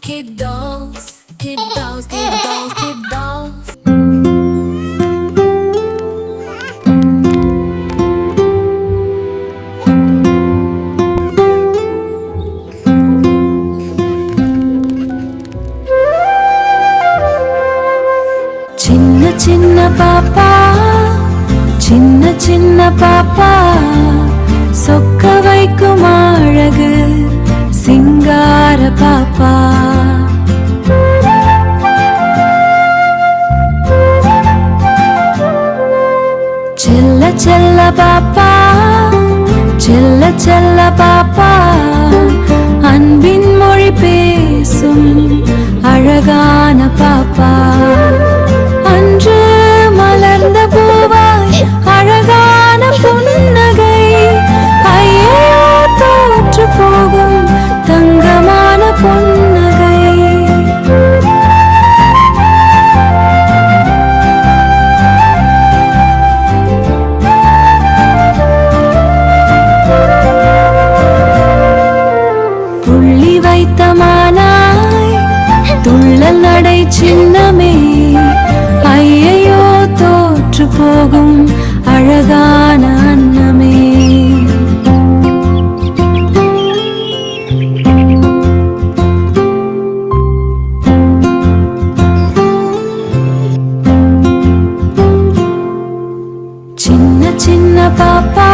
Kid dolls, kid dolls, kid dolls, kid dolls. Chinna chinna papa, chinna chinna papa, sokka vaikkum azhagu singara papa. Chella chella papa, chella chella papa, anbin mozhi pesum azhagana papa. அன்று மலர்ந்த பூவாய் அழகான புன்னகை, ஐயோ தோற்று போகும் தங்கமான புன்னகை. புள்ளி வைத்த மானாய் துள்ளல் நடை சின்னமே, ஐயையோ தோற்று போகும் அழகான அன்னமே. சின்ன சின்ன பாப்பா,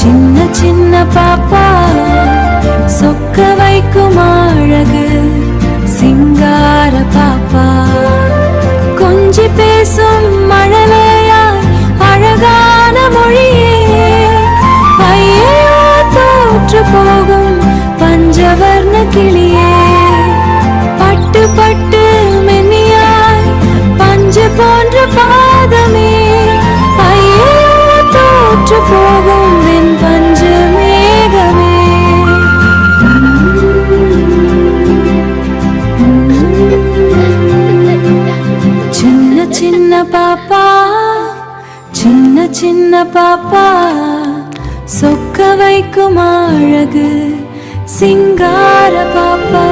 சின்ன சின்ன பாப்பா, சொக்க வைக்கும் அழகு சிங்கார பாப்பா. கொஞ்சி பேசும் மழலையாய் அழகான மொழியே, ஐயோ தோற்று போகும் பஞ்சவர்ண கிளியே. பட்டு பட்டு மென்னியாய் பஞ்சு போன்ற பாதமே, ஐயோ தோற்று போகும் வெண் பஞ்சு மேகமே. சின்ன பாப்பா, சின்ன சின்ன பாப்பா, சொக்க வைக்கும் அழகு சிங்கார பாப்பா.